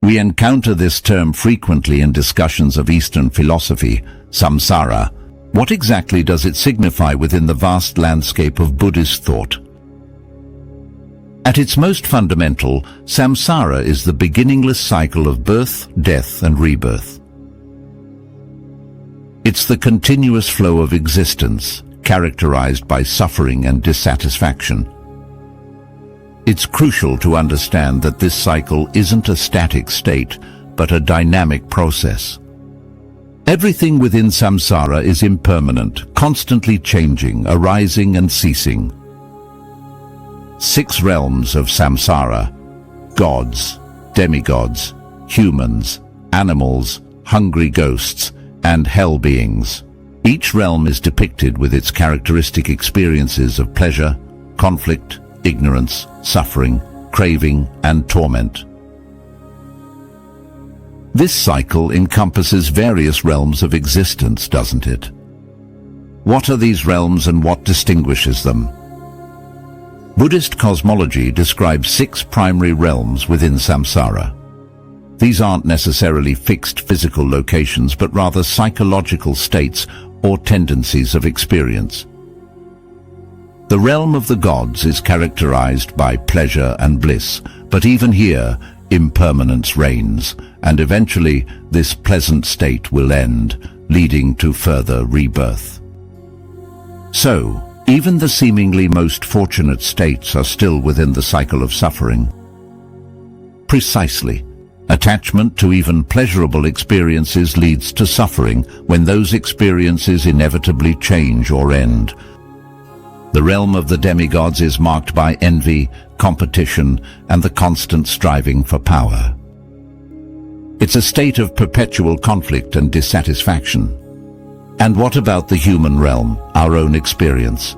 We encounter this term frequently in discussions of Eastern philosophy, samsara. What exactly does it signify within the vast landscape of Buddhist thought? At its most fundamental, samsara is the beginningless cycle of birth, death, and rebirth. It's the continuous flow of existence, characterized by suffering and dissatisfaction. It's crucial to understand that this cycle isn't a static state, but a dynamic process. Everything within samsara is impermanent, constantly changing, arising and ceasing. 6 realms of samsara: gods, demigods, humans, animals, hungry ghosts, and hell beings. Each realm is depicted with its characteristic experiences of pleasure, conflict, ignorance, suffering, craving, and torment. This cycle encompasses various realms of existence, doesn't it? What are these realms and what distinguishes them? Buddhist cosmology describes 6 primary realms within samsara. These aren't necessarily fixed physical locations, but rather psychological states or tendencies of experience. The realm of the gods is characterized by pleasure and bliss, but even here, impermanence reigns, and eventually this pleasant state will end, leading to further rebirth. So, even the seemingly most fortunate states are still within the cycle of suffering. Precisely. Attachment to even pleasurable experiences leads to suffering when those experiences inevitably change or end. The realm of the demigods is marked by envy, competition, and the constant striving for power. It's a state of perpetual conflict and dissatisfaction. And what about the human realm, our own experience?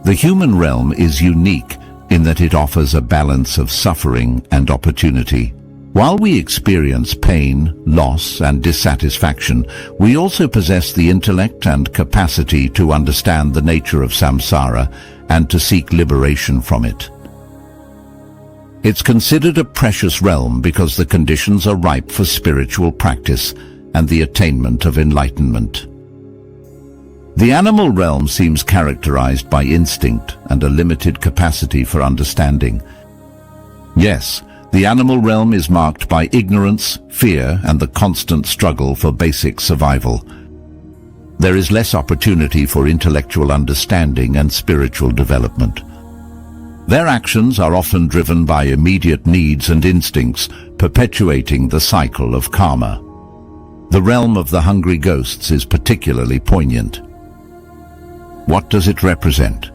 The human realm is unique in that it offers a balance of suffering and opportunity. While we experience pain, loss, and dissatisfaction, we also possess the intellect and capacity to understand the nature of samsara and to seek liberation from it. It's considered a precious realm because the conditions are ripe for spiritual practice and the attainment of enlightenment. The animal realm seems characterized by instinct and a limited capacity for understanding. Yes, the animal realm is marked by ignorance, fear, and the constant struggle for basic survival. There is less opportunity for intellectual understanding and spiritual development. Their actions are often driven by immediate needs and instincts, perpetuating the cycle of karma. The realm of the hungry ghosts is particularly poignant. What does it represent?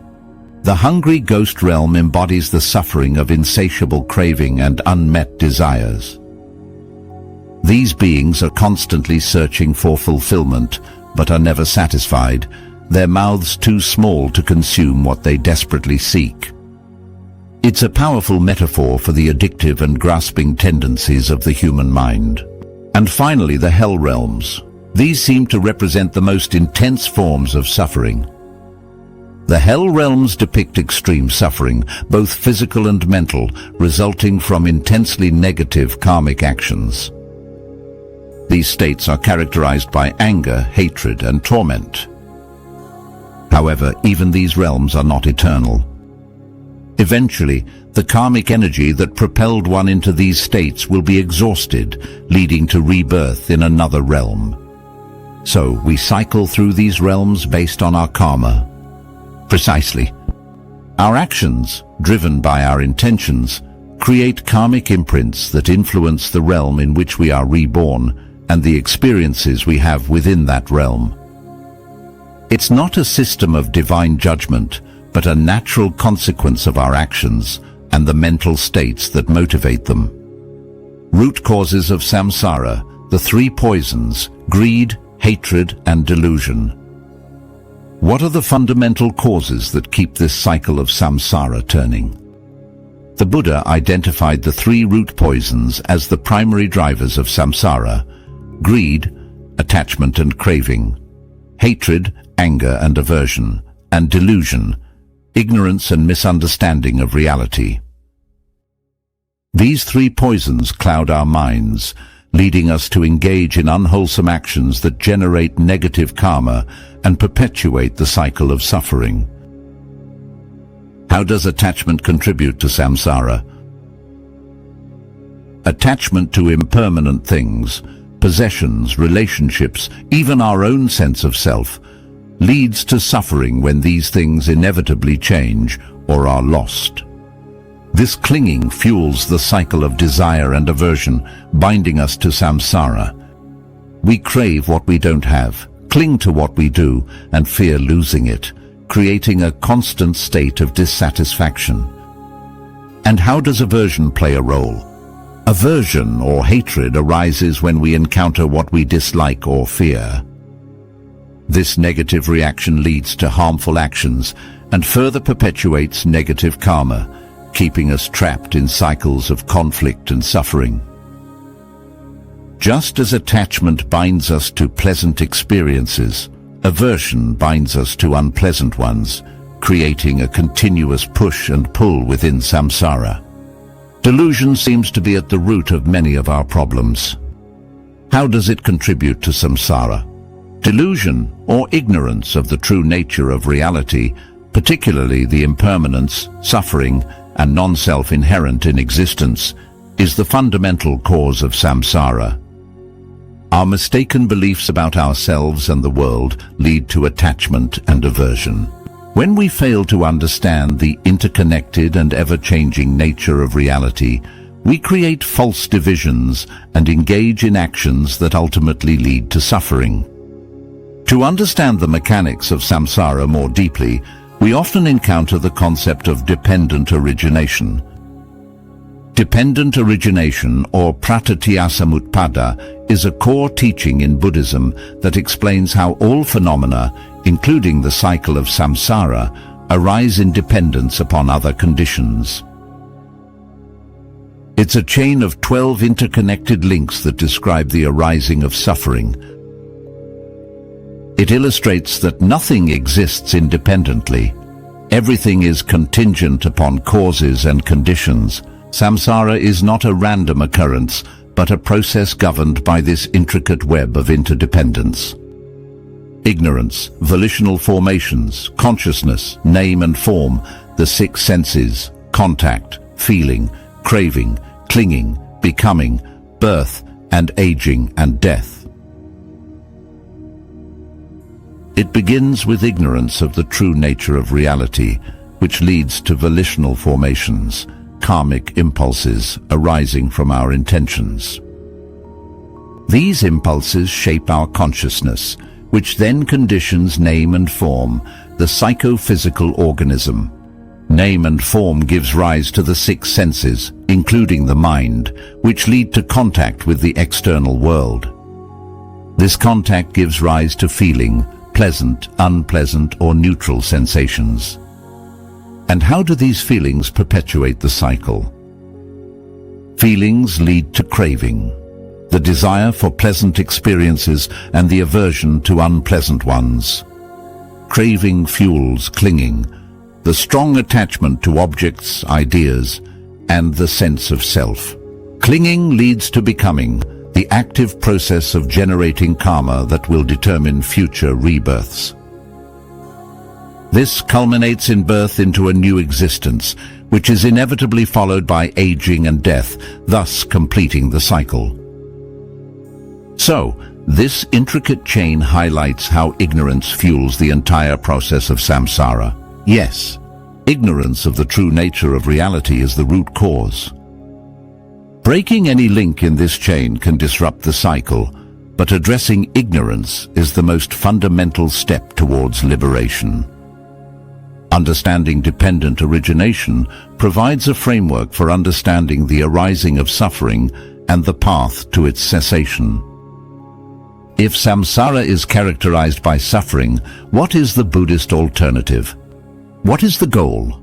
The hungry ghost realm embodies the suffering of insatiable craving and unmet desires. These beings are constantly searching for fulfillment, but are never satisfied, their mouths too small to consume what they desperately seek. It's a powerful metaphor for the addictive and grasping tendencies of the human mind. And finally, the hell realms. These seem to represent the most intense forms of suffering. The hell realms depict extreme suffering, both physical and mental, resulting from intensely negative karmic actions. These states are characterized by anger, hatred, and torment. However, even these realms are not eternal. Eventually, the karmic energy that propelled one into these states will be exhausted, leading to rebirth in another realm. So, we cycle through these realms based on our karma. Precisely. Our actions, driven by our intentions, create karmic imprints that influence the realm in which we are reborn and the experiences we have within that realm. It's not a system of divine judgment, but a natural consequence of our actions and the mental states that motivate them. Root causes of samsara, the 3 poisons: greed, hatred, and delusion. What are the fundamental causes that keep this cycle of samsara turning? The Buddha identified the 3 root poisons as the primary drivers of samsara: greed, attachment and craving; hatred, anger and aversion; and delusion, ignorance and misunderstanding of reality. These three poisons cloud our minds, leading us to engage in unwholesome actions that generate negative karma and perpetuate the cycle of suffering. How does attachment contribute to samsara? Attachment to impermanent things, possessions, relationships, even our own sense of self, leads to suffering when these things inevitably change or are lost. This clinging fuels the cycle of desire and aversion, binding us to samsara. We crave what we don't have, cling to what we do, and fear losing it, creating a constant state of dissatisfaction. And how does aversion play a role? Aversion or hatred arises when we encounter what we dislike or fear. This negative reaction leads to harmful actions and further perpetuates negative karma, keeping us trapped in cycles of conflict and suffering. Just as attachment binds us to pleasant experiences, aversion binds us to unpleasant ones, creating a continuous push and pull within samsara. Delusion seems to be at the root of many of our problems. How does it contribute to samsara? Delusion, or ignorance of the true nature of reality, particularly the impermanence, suffering, and non-self inherent in existence, is the fundamental cause of samsara. Our mistaken beliefs about ourselves and the world lead to attachment and aversion. When we fail to understand the interconnected and ever-changing nature of reality, we create false divisions and engage in actions that ultimately lead to suffering. To understand the mechanics of samsara more deeply, we often encounter the concept of dependent origination. Dependent origination, or pratityasamutpada, is a core teaching in Buddhism that explains how all phenomena, including the cycle of samsara, arise in dependence upon other conditions. It's a chain of 12 interconnected links that describe the arising of suffering. It illustrates that nothing exists independently. Everything is contingent upon causes and conditions. Samsara is not a random occurrence, but a process governed by this intricate web of interdependence. Ignorance, volitional formations, consciousness, name and form, the six senses, contact, feeling, craving, clinging, becoming, birth, and aging and death. It begins with ignorance of the true nature of reality, which leads to volitional formations, karmic impulses arising from our intentions. These impulses shape our consciousness, which then conditions name and form, the psychophysical organism. Name and form gives rise to the six senses, including the mind, which lead to contact with the external world. This contact gives rise to feeling, pleasant, unpleasant, or neutral sensations. And how do these feelings perpetuate the cycle? Feelings lead to craving, the desire for pleasant experiences and the aversion to unpleasant ones. Craving fuels clinging, the strong attachment to objects, ideas, and the sense of self. Clinging leads to becoming, the active process of generating karma that will determine future rebirths. This culminates in birth into a new existence, which is inevitably followed by aging and death, thus completing the cycle. So, this intricate chain highlights how ignorance fuels the entire process of samsara. Yes, ignorance of the true nature of reality is the root cause. Breaking any link in this chain can disrupt the cycle, but addressing ignorance is the most fundamental step towards liberation. Understanding dependent origination provides a framework for understanding the arising of suffering and the path to its cessation. If samsara is characterized by suffering, what is the Buddhist alternative? What is the goal?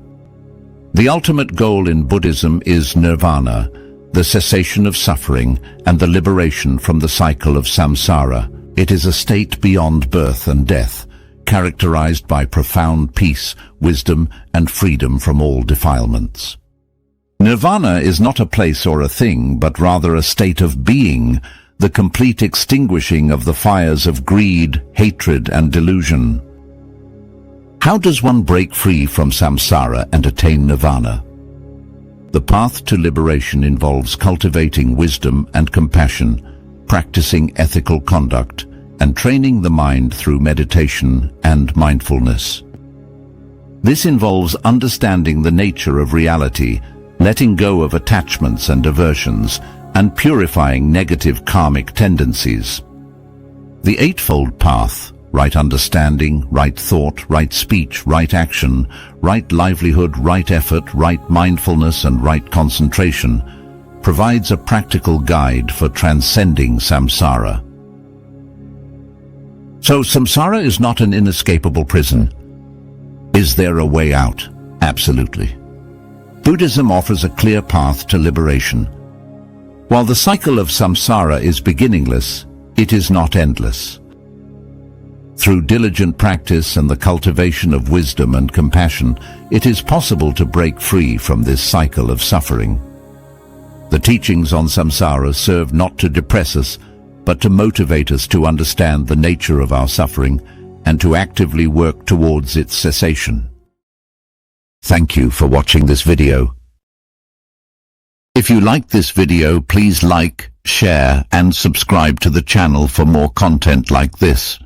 The ultimate goal in Buddhism is nirvana, the cessation of suffering and the liberation from the cycle of samsara. It is a state beyond birth and death, characterized by profound peace, wisdom, and freedom from all defilements. Nirvana is not a place or a thing, but rather a state of being, the complete extinguishing of the fires of greed, hatred, and delusion. How does one break free from samsara and attain nirvana? The path to liberation involves cultivating wisdom and compassion, practicing ethical conduct, and training the mind through meditation and mindfulness. This involves understanding the nature of reality, letting go of attachments and aversions, and purifying negative karmic tendencies. The Eightfold Path, right understanding, right thought, right speech, right action, right livelihood, right effort, right mindfulness, and right concentration, provides a practical guide for transcending samsara. So samsara is not an inescapable prison. Is there a way out? Absolutely. Buddhism offers a clear path to liberation. While the cycle of samsara is beginningless, it is not endless. Through diligent practice and the cultivation of wisdom and compassion, it is possible to break free from this cycle of suffering. The teachings on samsara serve not to depress us, but to motivate us to understand the nature of our suffering and to actively work towards its cessation. Thank you for watching this video. If you liked this video, please like, share, and subscribe to the channel for more content like this.